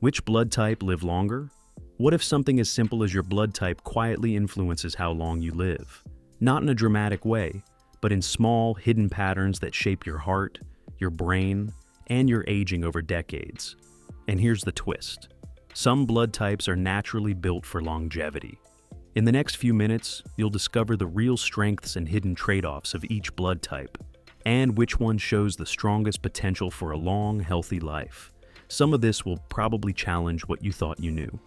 Which blood type live longer? What if something as simple as your blood type quietly influences how long you live? Not in a dramatic way, but in small, hidden patterns that shape your heart, your brain, and your aging over decades. And here's the twist. Some blood types are naturally built for longevity. In the next few minutes, you'll discover the real strengths and hidden trade-offs of each blood type, and which one shows the strongest potential for a long, healthy life. Some of this will probably challenge what you thought you knew.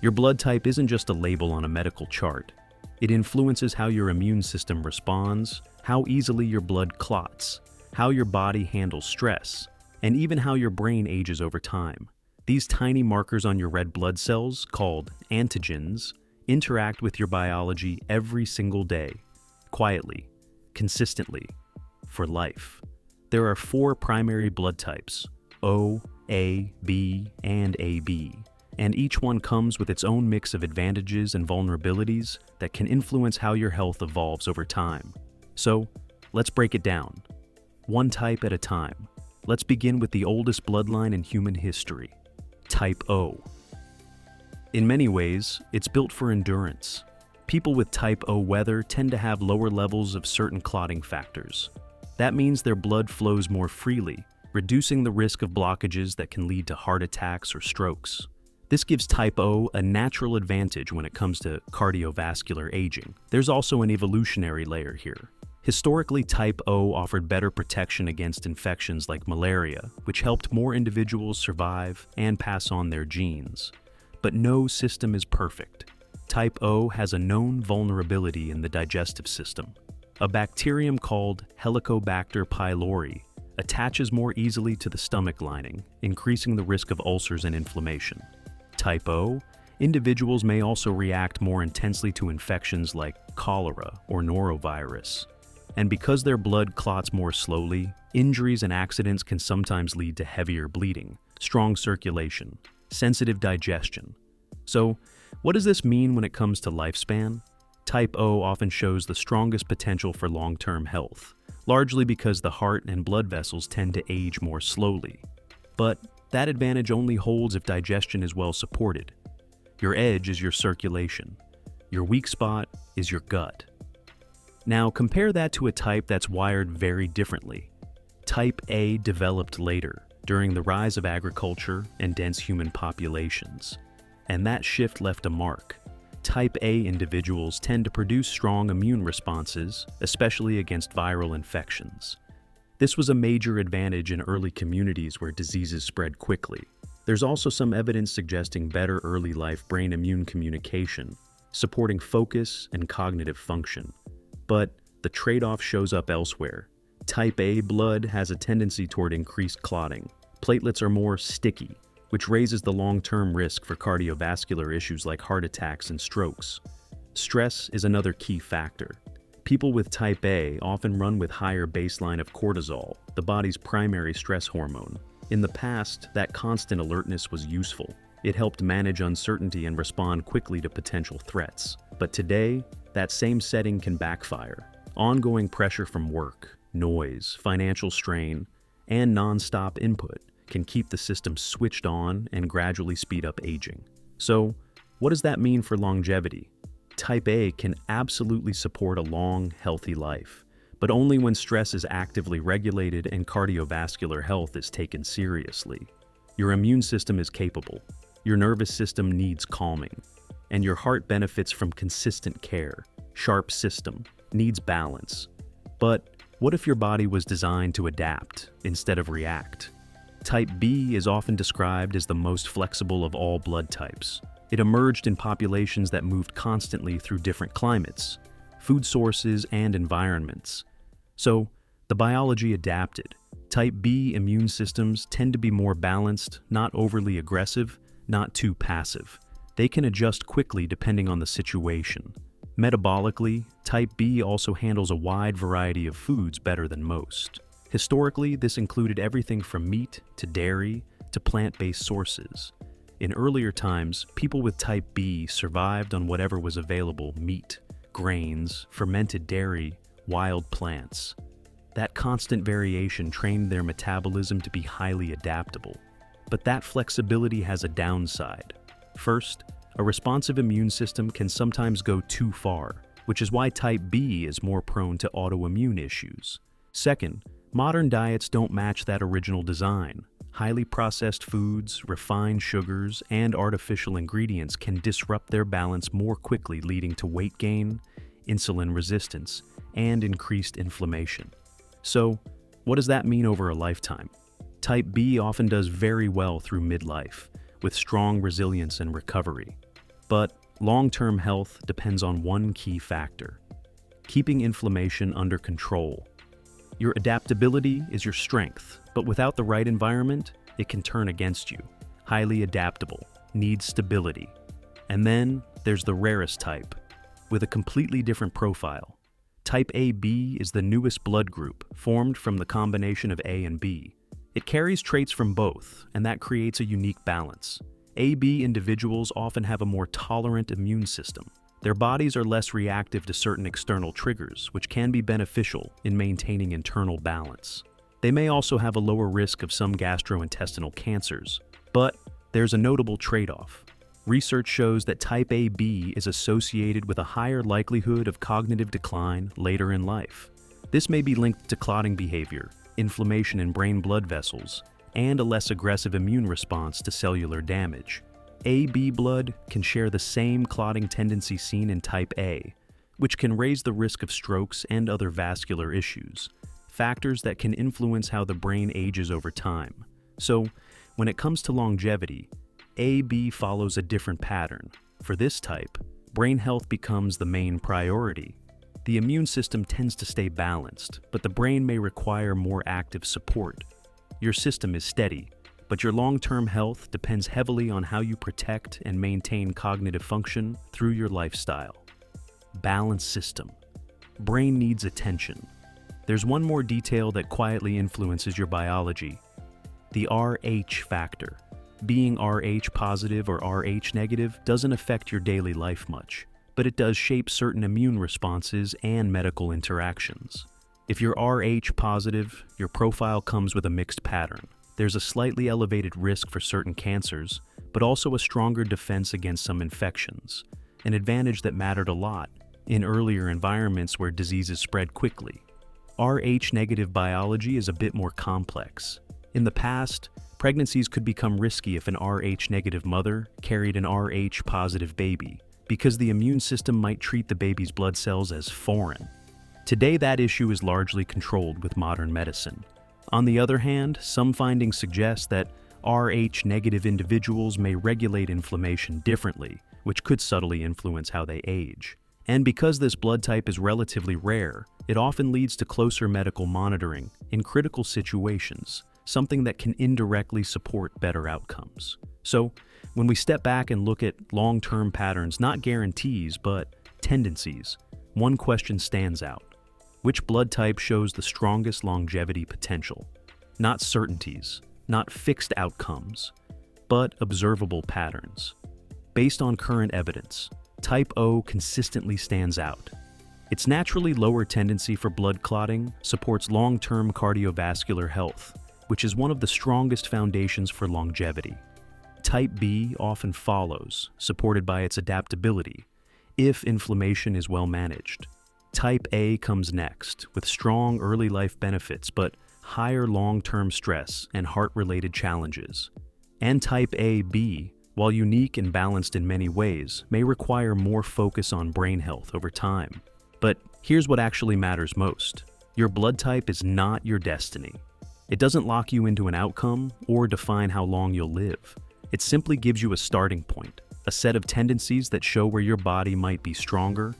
Your blood type isn't just a label on a medical chart. It influences how your immune system responds, how easily your blood clots, how your body handles stress, and even how your brain ages over time. These tiny markers on your red blood cells, called antigens, interact with your biology every single day, quietly, consistently, for life. There are 4 primary blood types, O, A, B, and AB, and each one comes with its own mix of advantages and vulnerabilities that can influence how your health evolves over time. So, let's break it down, one type at a time. Let's begin with the oldest bloodline in human history, Type O. In many ways, it's built for endurance. People with Type O weather tend to have lower levels of certain clotting factors. That means their blood flows more freely, reducing the risk of blockages that can lead to heart attacks or strokes. This gives Type O a natural advantage when it comes to cardiovascular aging. There's also an evolutionary layer here. Historically, Type O offered better protection against infections like malaria, which helped more individuals survive and pass on their genes. But no system is perfect. Type O has a known vulnerability in the digestive system. A bacterium called Helicobacter pylori attaches more easily to the stomach lining, increasing the risk of ulcers and inflammation. Type O, individuals may also react more intensely to infections like cholera or norovirus. And because their blood clots more slowly, injuries and accidents can sometimes lead to heavier bleeding, strong circulation, sensitive digestion. So, what does this mean when it comes to lifespan? Type O often shows the strongest potential for long-term health, largely because the heart and blood vessels tend to age more slowly. But that advantage only holds if digestion is well supported. Your edge is your circulation. Your weak spot is your gut. Now compare that to a type that's wired very differently. Type A developed later, during the rise of agriculture and dense human populations. And that shift left a mark. Type A individuals tend to produce strong immune responses, especially against viral infections. This was a major advantage in early communities where diseases spread quickly. There's also some evidence suggesting better early life brain-immune communication, supporting focus and cognitive function. But the trade-off shows up elsewhere. Type A blood has a tendency toward increased clotting. Platelets are more sticky, which raises the long-term risk for cardiovascular issues like heart attacks and strokes. Stress is another key factor. People with Type A often run with higher baseline of cortisol, the body's primary stress hormone. In the past, that constant alertness was useful. It helped manage uncertainty and respond quickly to potential threats. But today, that same setting can backfire. Ongoing pressure from work, noise, financial strain, and non-stop input can keep the system switched on and gradually speed up aging. So, what does that mean for longevity? Type A can absolutely support a long, healthy life, but only when stress is actively regulated and cardiovascular health is taken seriously. Your immune system is capable, your nervous system needs calming, and your heart benefits from consistent care. Sharp system needs balance. But what if your body was designed to adapt instead of react? Type B is often described as the most flexible of all blood types. It emerged in populations that moved constantly through different climates, food sources, and environments. So, the biology adapted. Type B immune systems tend to be more balanced, not overly aggressive, not too passive. They can adjust quickly depending on the situation. Metabolically, Type B also handles a wide variety of foods better than most. Historically, this included everything from meat to dairy to plant-based sources. In earlier times, people with Type B survived on whatever was available: meat, grains, fermented dairy, wild plants. That constant variation trained their metabolism to be highly adaptable. But that flexibility has a downside. First, a responsive immune system can sometimes go too far, which is why type B is more prone to autoimmune issues. Second, modern diets don't match that original design. Highly processed foods, refined sugars, and artificial ingredients can disrupt their balance more quickly, leading to weight gain, insulin resistance, and increased inflammation. So, what does that mean over a lifetime? Type B often does very well through midlife, with strong resilience and recovery. But long-term health depends on one key factor: keeping inflammation under control. Your adaptability is your strength, but without the right environment, it can turn against you. Highly adaptable, needs stability. And then there's the rarest type, with a completely different profile. Type AB is the newest blood group, formed from the combination of A and B. It carries traits from both, and that creates a unique balance. AB individuals often have a more tolerant immune system. Their bodies are less reactive to certain external triggers, which can be beneficial in maintaining internal balance. They may also have a lower risk of some gastrointestinal cancers, but there's a notable trade-off. Research shows that type AB is associated with a higher likelihood of cognitive decline later in life. This may be linked to clotting behavior, inflammation in brain blood vessels, and a less aggressive immune response to cellular damage. AB blood can share the same clotting tendency seen in type A, which can raise the risk of strokes and other vascular issues, factors that can influence how the brain ages over time. So, when it comes to longevity, AB follows a different pattern. For this type, brain health becomes the main priority. The immune system tends to stay balanced, but the brain may require more active support. Your system is steady, but your long-term health depends heavily on how you protect and maintain cognitive function through your lifestyle. Balanced system. Brain needs attention. There's one more detail that quietly influences your biology: the Rh factor. Being Rh positive or Rh negative doesn't affect your daily life much, but it does shape certain immune responses and medical interactions. If you're Rh positive, your profile comes with a mixed pattern. There's a slightly elevated risk for certain cancers, but also a stronger defense against some infections, an advantage that mattered a lot in earlier environments where diseases spread quickly. Rh negative biology is a bit more complex. In the past, pregnancies could become risky if an Rh negative mother carried an Rh positive baby, because the immune system might treat the baby's blood cells as foreign. Today, that issue is largely controlled with modern medicine. On the other hand, some findings suggest that Rh negative individuals may regulate inflammation differently, which could subtly influence how they age. And because this blood type is relatively rare, it often leads to closer medical monitoring in critical situations, something that can indirectly support better outcomes. So, when we step back and look at long-term patterns, not guarantees, but tendencies, one question stands out. Which blood type shows the strongest longevity potential? Not certainties, not fixed outcomes, but observable patterns. Based on current evidence, type O consistently stands out. Its naturally lower tendency for blood clotting supports long-term cardiovascular health, which is one of the strongest foundations for longevity. Type B often follows, supported by its adaptability, if inflammation is well managed. Type A comes next, with strong early life benefits but higher long-term stress and heart-related challenges. And type AB, while unique and balanced in many ways, may require more focus on brain health over time. But here's what actually matters most. Your blood type is not your destiny. It doesn't lock you into an outcome or define how long you'll live. It simply gives you a starting point, a set of tendencies that show where your body might be stronger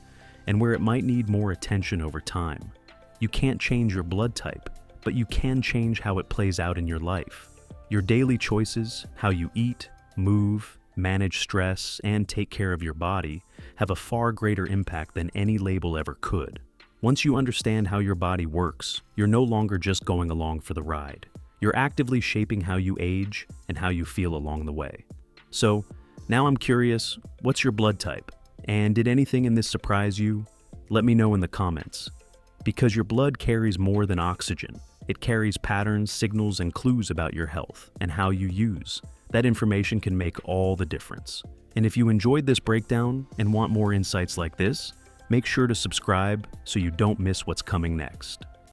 and where it might need more attention over time. You can't change your blood type, but you can change how it plays out in your life. Your daily choices, how you eat, move, manage stress, and take care of your body have a far greater impact than any label ever could. Once you understand how your body works, you're no longer just going along for the ride. You're actively shaping how you age and how you feel along the way. So, now I'm curious, what's your blood type? And did anything in this surprise you? Let me know in the comments. Because your blood carries more than oxygen. It carries patterns, signals, and clues about your health and how you use. That information can make all the difference. And if you enjoyed this breakdown and want more insights like this, make sure to subscribe so you don't miss what's coming next.